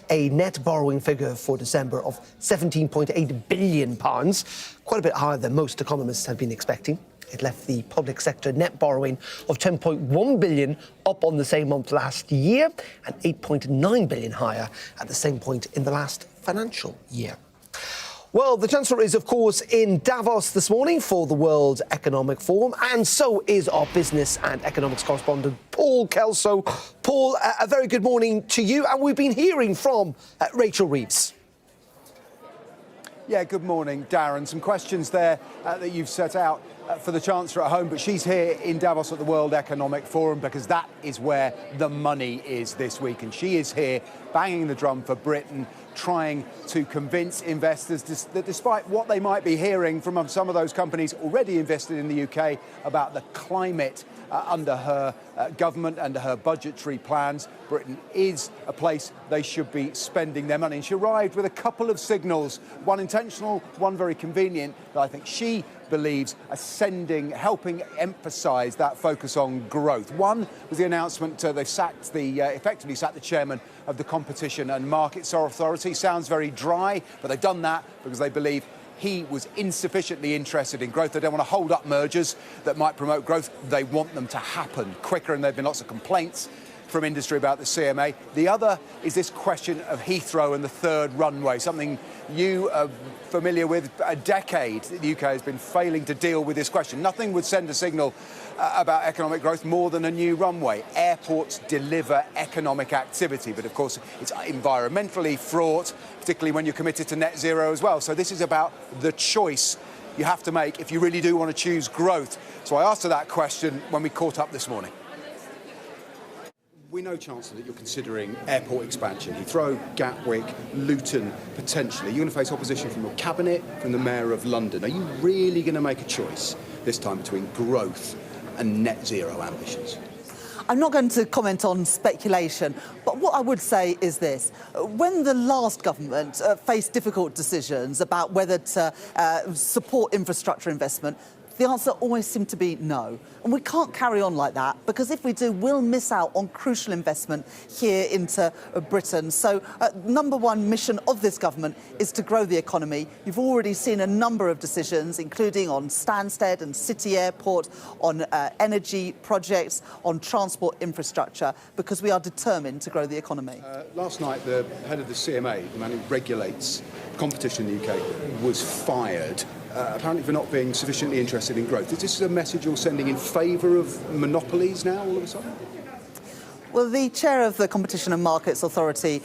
a net borrowing figure for December of £17.8 billion, quite a bit higher than most economists had been expecting. It left the public sector net borrowing of £10.1 billion up on the same month last year and £8.9 billion higher at the same point in the last financial year. Well, the Chancellor is, of course, in Davos this morning for the World Economic Forum, and so is our business and economics correspondent, Paul Kelso. Paul, a very good morning to you, and we've been hearing from Rachel Reeves. Yeah, good morning, Darren. Some questions there that you've set out for the Chancellor at home, but she's here in Davos at the World Economic Forum because that is where the money is this week. And she is here banging the drum for Britain, trying to convince investors that despite what they might be hearing from some of those companies already invested in the UK about the climate under her government, under her budgetary plans, Britain is a place they should be spending their money. And she arrived with a couple of signals, one intentional, one very convenient, that I think she believes are helping emphasise that focus on growth. One was the announcement they've effectively sacked the chairman of the Competition and Markets Authority. Sounds very dry, but they've done that because they believe he was insufficiently interested in growth. They don't want to hold up mergers that might promote growth. They want them to happen quicker, and there have been lots of complaints from industry about the CMA. The other is this question of Heathrow and the third runway, something you are familiar with. A decade the UK has been failing to deal with this question. Nothing would send a signal about economic growth more than a new runway. Airports deliver economic activity, but of course it's environmentally fraught, particularly when you're committed to net zero as well. So this is about the choice you have to make if you really do want to choose growth. So I asked her that question when we caught up this morning. We know, Chancellor, that you're considering airport expansion. Heathrow, Gatwick, Luton, potentially. You're going to face opposition from your cabinet, from the Mayor of London. Are you really going to make a choice this time between growth and net zero ambitions? I'm not going to comment on speculation, but what I would say is this. When the last government faced difficult decisions about whether to support infrastructure investment, the answer always seemed to be no. And we can't carry on like that, because if we do, we'll miss out on crucial investment here into Britain. So number one mission of this government is to grow the economy. You've already seen a number of decisions, including on Stansted and City Airport, on energy projects, on transport infrastructure, because we are determined to grow the economy. Last night, the head of the CMA, the man who regulates competition in the UK, was fired. Apparently for not being sufficiently interested in growth. Is this a message you're sending in favour of monopolies now, all of a sudden? Well, the chair of the Competition and Markets Authority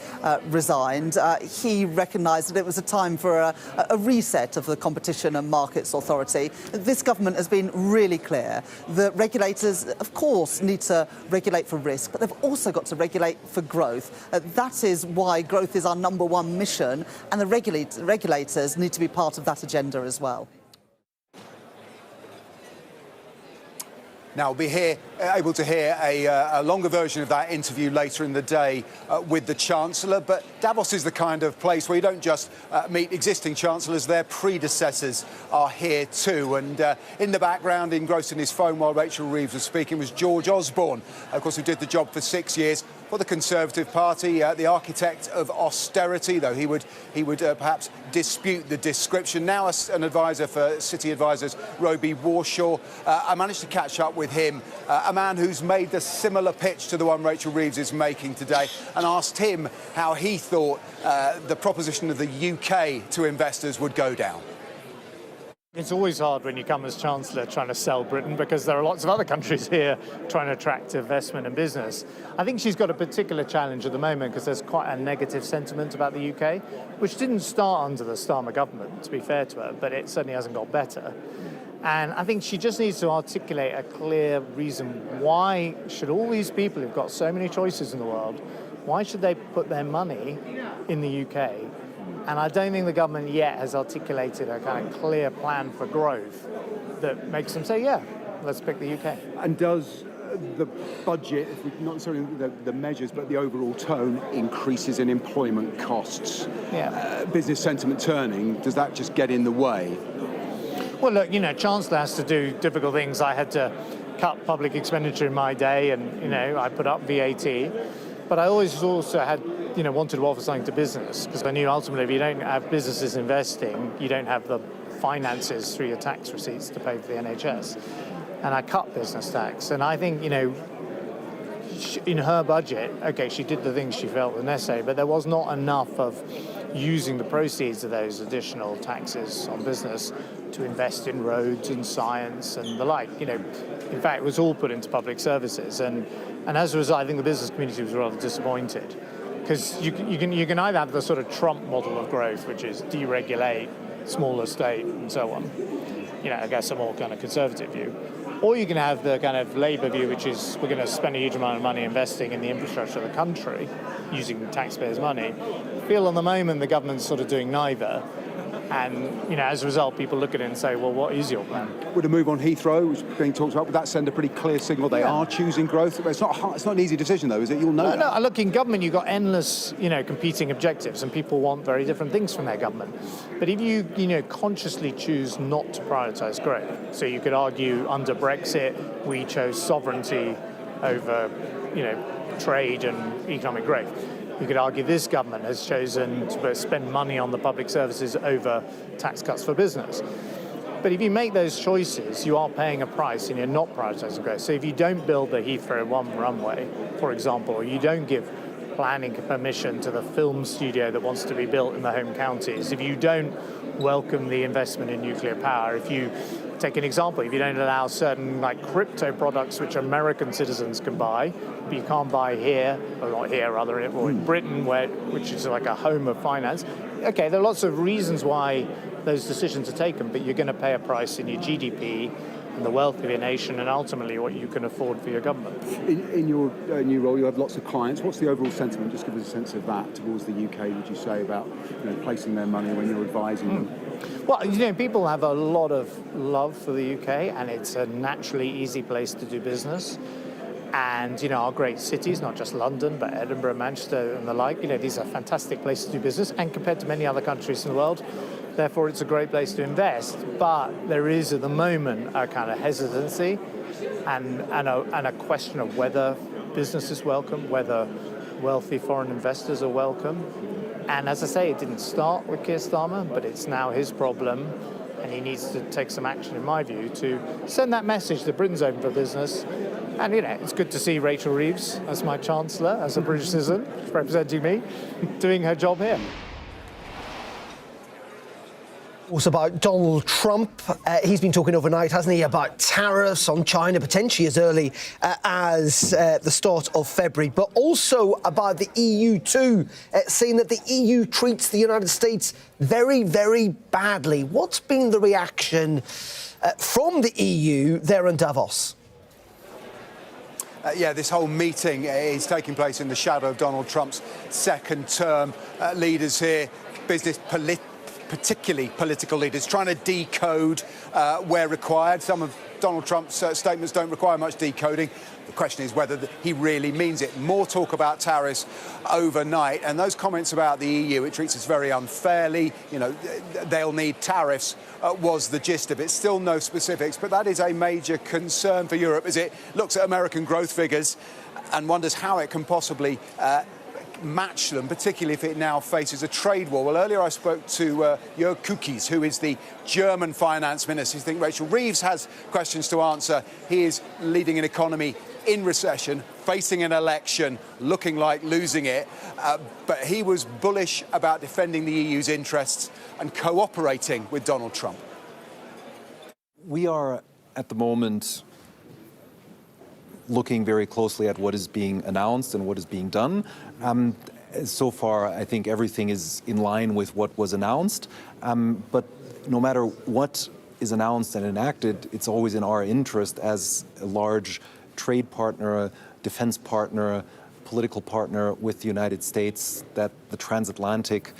resigned. He recognised that it was a time for a reset of the Competition and Markets Authority. This government has been really clear that regulators, of course, need to regulate for risk, but they've also got to regulate for growth. That is why growth is our number one mission, and the regulators need to be part of that agenda as well. Now, we'll be able to hear a longer version of that interview later in the day with the Chancellor. But Davos is the kind of place where you don't just meet existing Chancellors, their predecessors are here too. And in the background, engrossed in his phone while Rachel Reeves was speaking, was George Osborne, of course, who did the job for 6 years for the Conservative Party, the architect of austerity, though he would perhaps dispute the description. Now an advisor for City Advisors, Roby Warshaw. I managed to catch up with him, a man who's made a similar pitch to the one Rachel Reeves is making today, and asked him how he thought the proposition of the UK to investors would go down. It's always hard when you come as Chancellor trying to sell Britain, because there are lots of other countries here trying to attract investment and business. I think she's got a particular challenge at the moment because there's quite a negative sentiment about the UK, which didn't start under the Starmer government, to be fair to her, but it certainly hasn't got better. And I think she just needs to articulate a clear reason why should all these people who've got so many choices in the world, why should they put their money in the UK? And I don't think the government yet has articulated a kind of clear plan for growth that makes them say, yeah, let's pick the UK. And does the budget, not necessarily the measures, but the overall tone increases in employment costs, business sentiment turning, does that just get in the way? Well, look, Chancellor has to do difficult things. I had to cut public expenditure in my day and, I put up VAT. But I always also had wanted to offer something to business, because I knew ultimately if you don't have businesses investing, you don't have the finances through your tax receipts to pay for the NHS. And I cut business tax. And I think, in her budget, okay, she did the things she felt were necessary, but there was not enough of using the proceeds of those additional taxes on business to invest in roads and science and the like. In fact, it was all put into public services. And as a result, I think the business community was rather disappointed. Because you can either have the sort of Trump model of growth, which is deregulate, smaller state, and so on. I guess a more kind of conservative view. Or you can have the kind of Labour view, which is we're going to spend a huge amount of money investing in the infrastructure of the country, using taxpayers' money. I feel at the moment the government's sort of doing neither. And, as a result, people look at it and say, well, what is your plan? Would a move on Heathrow, which is being talked about, would that send a pretty clear signal they are choosing growth? It's not an easy decision, though, is it? You'll know that. No, look, in government, you've got endless, competing objectives, and people want very different things from their government. But if you, consciously choose not to prioritise growth, so you could argue under Brexit, we chose sovereignty over, trade and economic growth. You could argue this government has chosen to spend money on the public services over tax cuts for business. But if you make those choices, you are paying a price and you're not prioritising growth. So if you don't build the Heathrow 1 runway, for example, or you don't give planning permission to the film studio that wants to be built in the home counties, if you don't welcome the investment in nuclear power, if you take an example, if you don't allow certain crypto products which American citizens can buy, but you can't buy here, or not here rather, or in Britain, which is like a home of finance. Okay, there are lots of reasons why those decisions are taken, but you're going to pay a price in your GDP and the wealth of your nation, and ultimately what you can afford for your government. In your new role, you have lots of clients. What's the overall sentiment? Just give us a sense of that towards the UK, would you say, about placing their money when you're advising them? Well, people have a lot of love for the UK, and it's a naturally easy place to do business. And, our great cities, not just London, but Edinburgh, Manchester, and the like, these are fantastic places to do business, and compared to many other countries in the world, therefore it's a great place to invest. But there is, at the moment, a kind of hesitancy and a question of whether business is welcome, whether wealthy foreign investors are welcome. And as I say, it didn't start with Keir Starmer, but it's now his problem, and he needs to take some action, in my view, to send that message that Britain's open for business. And, it's good to see Rachel Reeves as my Chancellor, as a British citizen, representing me, doing her job here. Also about Donald Trump. He's been talking overnight, hasn't he, about tariffs on China, potentially as early as the start of February, but also about the EU too, saying that the EU treats the United States very, very badly. What's been the reaction from the EU there in Davos? This whole meeting is taking place in the shadow of Donald Trump's second term. Leaders here, particularly political leaders, trying to decode where required. Some of Donald Trump's statements don't require much decoding. The question is whether he really means it. More talk about tariffs overnight, and those comments about the EU, it treats us very unfairly, they'll need tariffs, was the gist of it. Still no specifics, but that is a major concern for Europe as it looks at American growth figures and wonders how it can possibly match them, particularly if it now faces a trade war. Well, earlier I spoke to Jörg Kukies, who is the German finance minister. I think Rachel Reeves has questions to answer. He is leading an economy in recession, facing an election, looking like losing it. But he was bullish about defending the EU's interests and cooperating with Donald Trump. We are, at the moment, looking very closely at what is being announced and what is being done. So far, I think everything is in line with what was announced. But no matter what is announced and enacted, it's always in our interest as a large trade partner, defense partner, political partner with the United States that the transatlantic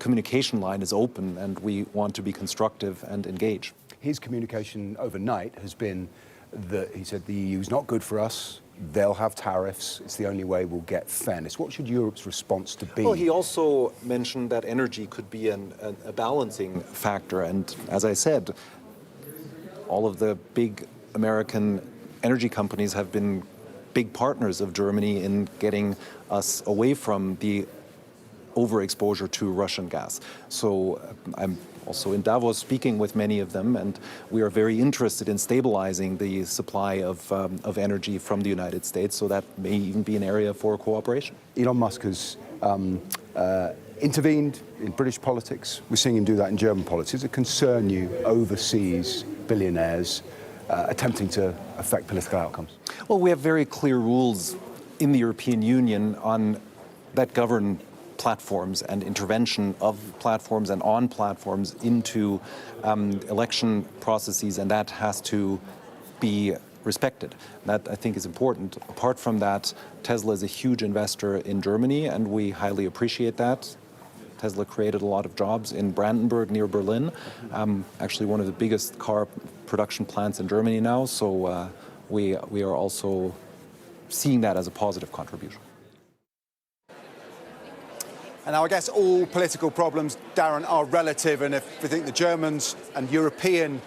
communication line is open, and we want to be constructive and engage. His communication overnight has been that he said the EU is not good for us, they'll have tariffs, it's the only way we'll get fairness. What should Europe's response to be? Well, he also mentioned that energy could be a balancing factor, and as I said, all of the big American energy companies have been big partners of Germany in getting us away from the overexposure to Russian gas. So I'm also in Davos speaking with many of them, and we are very interested in stabilizing the supply of energy from the United States, so that may even be an area for cooperation. Elon Musk has intervened in British politics. We're seeing him do that in German politics. Does it concern you, overseas billionaires attempting to affect political outcomes? Well, we have very clear rules in the European Union that govern platforms and intervention of platforms and on platforms into election processes, and that has to be respected. That, I think, is important. Apart from that, Tesla is a huge investor in Germany, and we highly appreciate that. Tesla created a lot of jobs in Brandenburg near Berlin, actually one of the biggest car production plants in Germany now, so we are also seeing that as a positive contribution. And now I guess all political problems, Darren, are relative, and if we think the Germans and European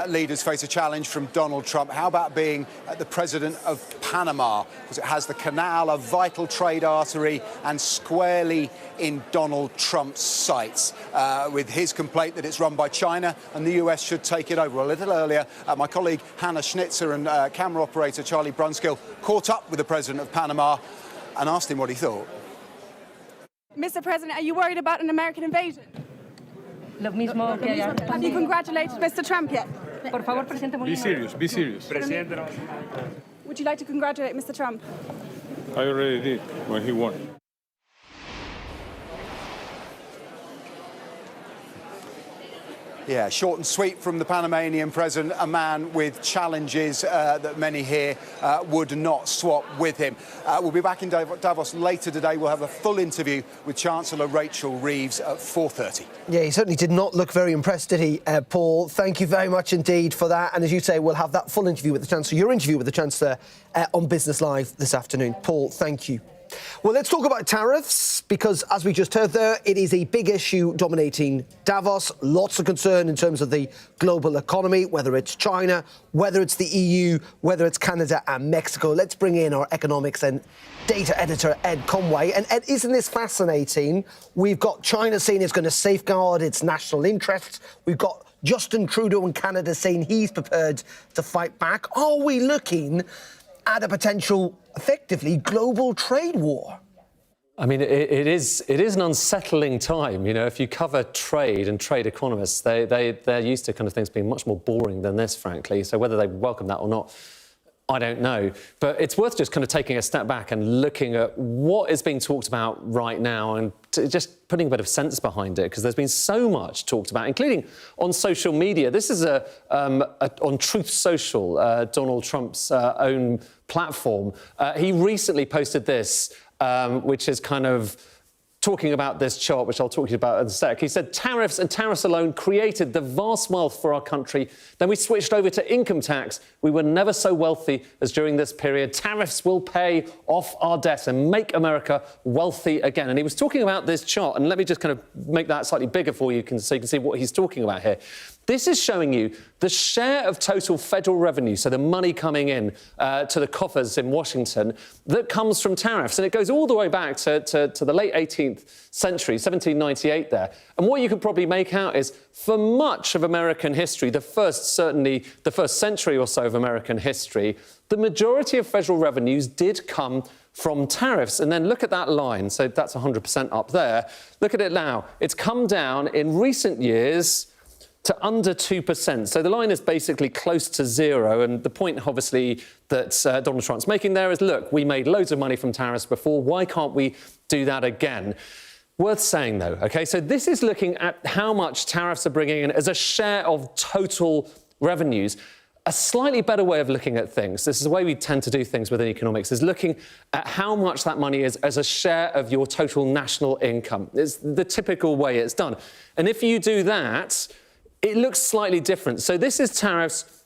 leaders face a challenge from Donald Trump, how about being the president of Panama? Because it has the canal, a vital trade artery, and squarely in Donald Trump's sights, with his complaint that it's run by China and the US should take it over. A little earlier, my colleague Hannah Schnitzer and camera operator Charlie Brunskill caught up with the president of Panama and asked him what he thought. Mr. President, are you worried about an American invasion? Lo mismo que allá. Have you congratulated Mr. Trump yet? Por favor, presidente Be serious, be serious. Would you like to congratulate Mr. Trump? I already did when he won. Yeah, short and sweet from the Panamanian president, a man with challenges that many here would not swap with him. We'll be back in Davos later today. We'll have a full interview with Chancellor Rachel Reeves at 4:30. Yeah, he certainly did not look very impressed, did he, Paul? Thank you very much indeed for that. And as you say, we'll have that full interview with the Chancellor, your interview with the Chancellor on Business Live this afternoon. Paul, thank you. Well, let's talk about tariffs, because as we just heard there, it is a big issue dominating Davos. Lots of concern in terms of the global economy, whether it's China, whether it's the EU, whether it's Canada and Mexico. Let's bring in our economics and data editor, Ed Conway. And Ed, isn't this fascinating? We've got China saying it's going to safeguard its national interests. We've got Justin Trudeau in Canada saying he's prepared to fight back. Are we looking at a potential, effectively, global trade war? I mean, it is an unsettling time. You know, if you cover trade and trade economists, they're used to kind of things being much more boring than this, frankly. So whether they welcome that or not, I don't know. But it's worth just kind of taking a step back and looking at what is being talked about right now and just putting a bit of sense behind it, because there's been so much talked about, including on social media. This is on Truth Social, Donald Trump's own platform. He recently posted this, which is kind of talking about this chart, which I'll talk to you about in a sec. He said tariffs and tariffs alone created the vast wealth for our country. Then we switched over to income tax. We were never so wealthy as during this period. Tariffs will pay off our debt and make America wealthy again. And he was talking about this chart, and let me just kind of make that slightly bigger for you so you can see what he's talking about here. This is showing you the share of total federal revenue, so the money coming in to the coffers in Washington, that comes from tariffs. And it goes all the way back to the late 18th century, 1798 there. And what you could probably make out is, for much of American history, certainly the first century or so of American history, the majority of federal revenues did come from tariffs. And then look at that line. So that's 100% up there. Look at it now. It's come down in recent years to under 2%. So the line is basically close to zero. And the point, obviously, that Donald Trump's making there is, look, we made loads of money from tariffs before. Why can't we do that again? Worth saying, though, OK? So this is looking at how much tariffs are bringing in as a share of total revenues. A slightly better way of looking at things, this is the way we tend to do things within economics, is looking at how much that money is as a share of your total national income. It's the typical way it's done. And if you do that, it looks slightly different. So this is tariffs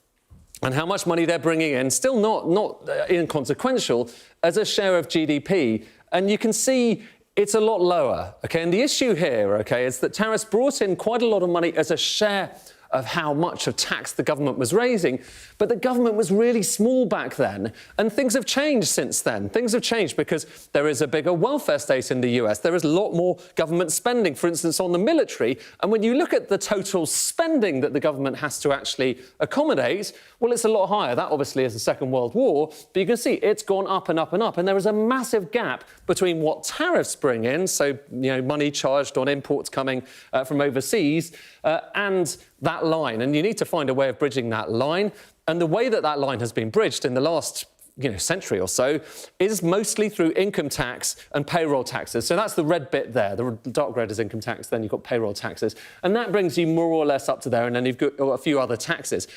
and how much money they're bringing in, still not inconsequential, as a share of GDP. And you can see it's a lot lower, OK? And the issue here, OK, is that tariffs brought in quite a lot of money as a share of how much of tax the government was raising. But the government was really small back then, and things have changed since then. Things have changed because there is a bigger welfare state in the US. There is a lot more government spending, for instance, on the military. And when you look at the total spending that the government has to actually accommodate, well, it's a lot higher. That obviously is the Second World War. But you can see it's gone up and up and up. And there is a massive gap between what tariffs bring in, so money charged on imports coming from overseas, and that line. And you need to find a way of bridging that line. And the way that that line has been bridged in the last century or so is mostly through income tax and payroll taxes. So that's the red bit there. The dark red is income tax, then you've got payroll taxes. And that brings you more or less up to there, and then you've got a few other taxes.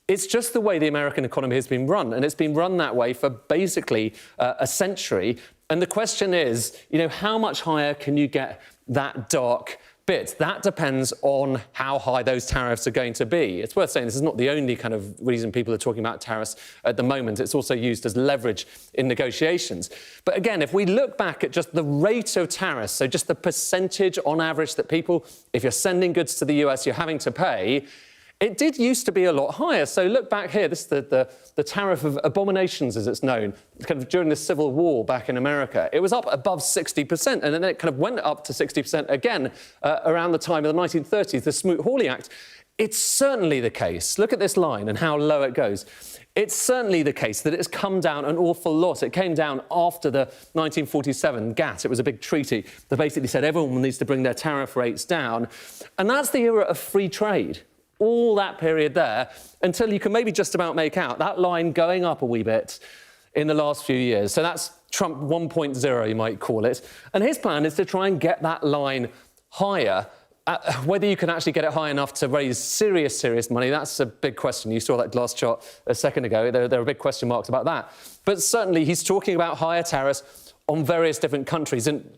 It's just the way the American economy has been run, and it's been run that way for basically a century. And the question is, how much higher can you get that dark bit? That depends on how high those tariffs are going to be. It's worth saying this is not the only kind of reason people are talking about tariffs at the moment. It's also used as leverage in negotiations. But again, if we look back at just the rate of tariffs, so just the percentage on average that people, if you're sending goods to the US, you're having to pay, it did used to be a lot higher. So look back here, this is the tariff of abominations, as it's known, kind of during the Civil War back in America. It was up above 60%, and then it kind of went up to 60% again around the time of the 1930s, the Smoot-Hawley Act. It's certainly the case. Look at this line and how low it goes. It's certainly the case that it's come down an awful lot. It came down after the 1947 GATT. It was a big treaty that basically said everyone needs to bring their tariff rates down. And that's the era of free trade. All that period there, until you can maybe just about make out that line going up a wee bit in the last few years. So that's Trump 1.0, you might call it. And his plan is to try and get that line higher. Whether you can actually get it high enough to raise serious money, that's a big question. You saw that last chart a second ago. There are big question marks about that. But certainly he's talking about higher tariffs on various different countries. And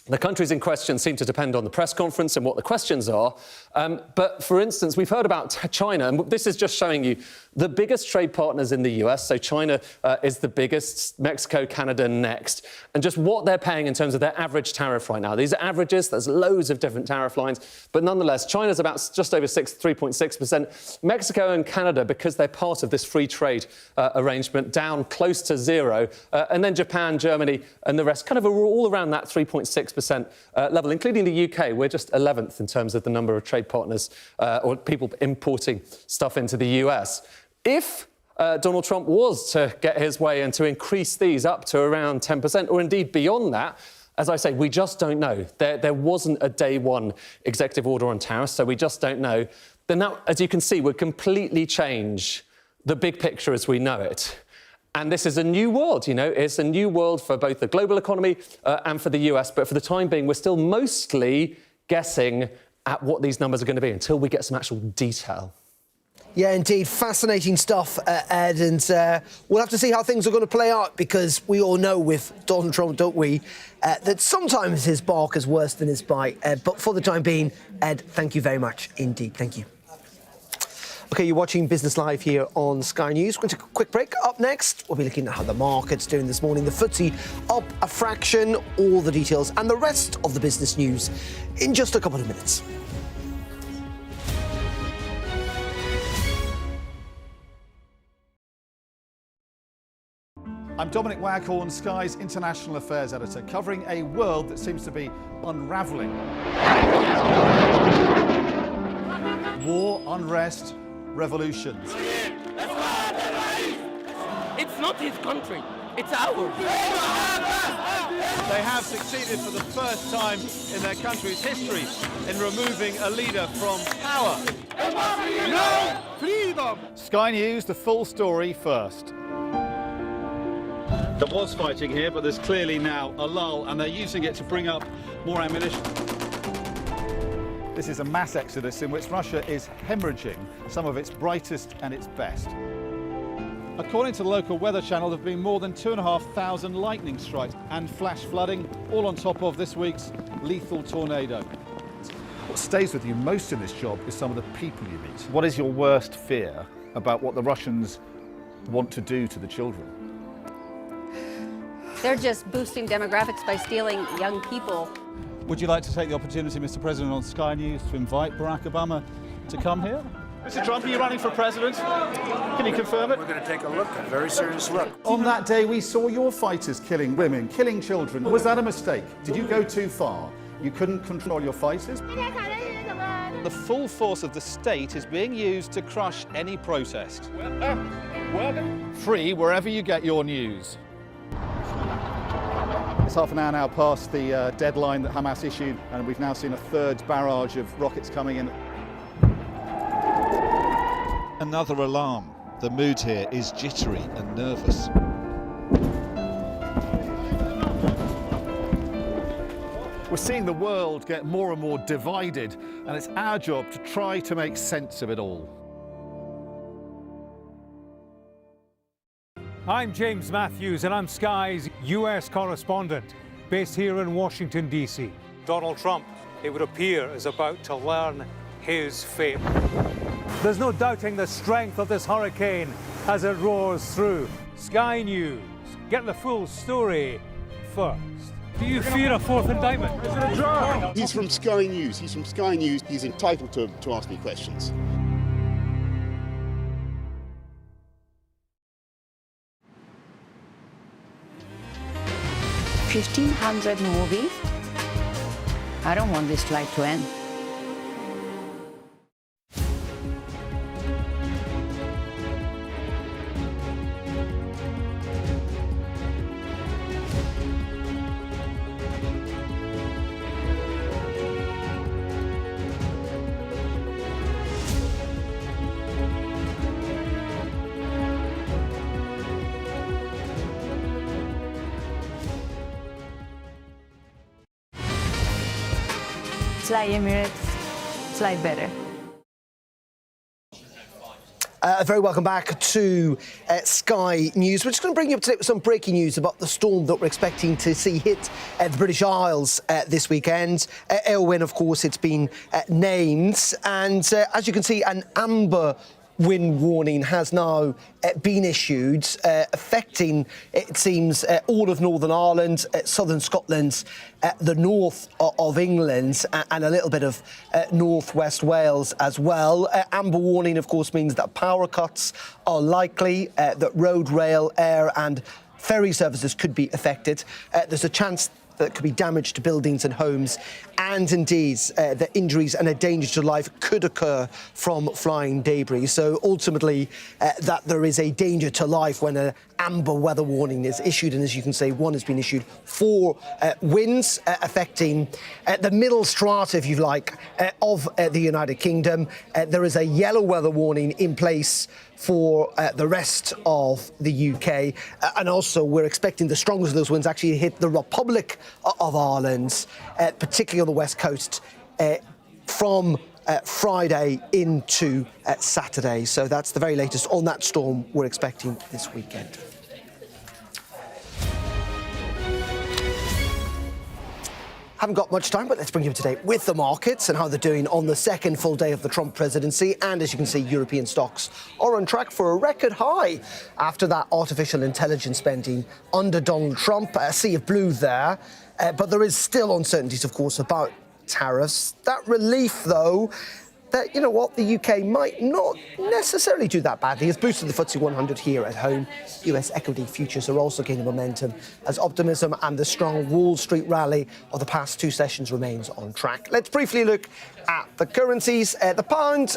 the countries in question seem to depend on the press conference and what the questions are. But, for instance, we've heard about China, and this is just showing you the biggest trade partners in the US. So China is the biggest, Mexico, Canada next, and just what they're paying in terms of their average tariff right now. These are averages. There's loads of different tariff lines. But nonetheless, China's about just over 3.6%. Mexico and Canada, because they're part of this free trade arrangement, down close to zero. And then Japan, Germany, and the rest kind of are all around that 3.6% level, including the UK. We're just 11th in terms of the number of trade partners or people importing stuff into the US. If Donald Trump was to get his way and to increase these up to around 10%, or indeed beyond that, as I say, we just don't know. There wasn't a day one executive order on tariffs, so we just don't know. Then that, as you can see, would completely change the big picture as we know it. And this is a new world, It's a new world for both the global economy and for the US. But for the time being, we're still mostly guessing at what these numbers are going to be until we get some actual detail. Yeah, indeed. Fascinating stuff, Ed. And we'll have to see how things are going to play out, because we all know with Donald Trump, don't we, that sometimes his bark is worse than his bite. But for the time being, Ed, thank you very much indeed. Thank you. OK, you're watching Business Live here on Sky News. We're going to take a quick break. Up next, we'll be looking at how the market's doing this morning. The FTSE up a fraction, all the details and the rest of the business news in just a couple of minutes. I'm Dominic Waghorn, Sky's International Affairs Editor, covering a world that seems to be unravelling. War, unrest, revolutions. It's not his country, it's ours. They have succeeded for the first time in their country's history in removing a leader from power. No freedom! Sky News, the full story first. There was fighting here, but there's clearly now a lull, and they're using it to bring up more ammunition. This is a mass exodus in which Russia is hemorrhaging some of its brightest and its best. According to the local weather channel, there have been more than 2,500 lightning strikes and flash flooding, all on top of this week's lethal tornado. What stays with you most in this job is some of the people you meet. What is your worst fear about what the Russians want to do to the children? They're just boosting demographics by stealing young people. Would you like to take the opportunity, Mr. President, on Sky News to invite Barack Obama to come here? Mr. Trump, are you running for president? Can you confirm it? We're going to take a look, a very serious look. On that day, we saw your fighters killing women, killing children. Was that a mistake? Did you go too far? You couldn't control your fighters? The full force of the state is being used to crush any protest. Free wherever you get your news. It's half an hour now past the deadline that Hamas issued, and we've now seen a third barrage of rockets coming in. Another alarm. The mood here is jittery and nervous. We're seeing the world get more and more divided, and it's our job to try to make sense of it all. I'm James Matthews, and I'm Sky's US correspondent, based here in Washington, D.C. Donald Trump, it would appear, is about to learn his fate. There's no doubting the strength of this hurricane as it roars through. Sky News, get the full story first. Do you fear a fourth indictment? Is it a drone? He's from Sky News. He's from Sky News. He's entitled to ask me questions. $1,500 movies? I don't want this flight to end. Fly Emirates, fly better. Very welcome back to Sky News. We're just going to bring you up to date with some breaking news about the storm that we're expecting to see hit the British Isles this weekend. Aylwin, of course, it's been named. And as you can see, an amber wind warning has now been issued, affecting, it seems, all of Northern Ireland, southern Scotland, the north of England, and a little bit of northwest Wales as well. Amber warning, of course, means that power cuts are likely, that road, rail, air and ferry services could be affected. There's a chance that could be damage to buildings and homes, and indeed that injuries and a danger to life could occur from flying debris. So ultimately, that there is a danger to life when an amber weather warning is issued, and as you can see, one has been issued for winds affecting the middle strata, if you like, of the United Kingdom. There is a yellow weather warning in place for the rest of the UK. And also, we're expecting the strongest of those winds actually hit the Republic of Ireland, particularly on the west coast, from Friday into Saturday. So that's the very latest on that storm we're expecting this weekend. Haven't got much time, but let's bring you up to date with the markets and how they're doing on the second full day of the Trump presidency. And as you can see, European stocks are on track for a record high after that artificial intelligence spending under Donald Trump. A sea of blue there. But there is still uncertainties, of course, about tariffs. That relief, though, that, you know what, the UK might not necessarily do that badly. It's boosted the FTSE 100 here at home. US equity futures are also gaining momentum as optimism and the strong Wall Street rally of the past two sessions remains on track. Let's briefly look at the currencies. The pound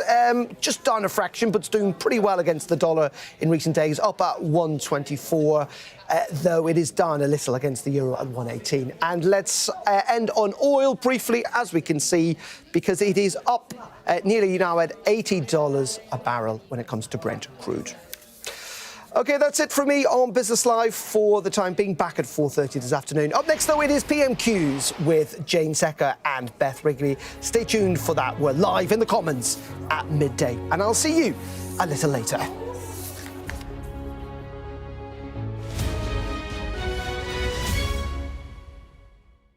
just down a fraction, but it's doing pretty well against the dollar in recent days, up at 124. Though it is down a little against the euro at 118. And let's end on oil briefly, as we can see, because it is up nearly now at $80 a barrel when it comes to Brent crude. OK, that's it from me on Business Live for the time being. Back at 4:30 this afternoon. Up next, though, it is PMQs with Jane Secker and Beth Wrigley. Stay tuned for that. We're live in the Commons at midday. And I'll see you a little later.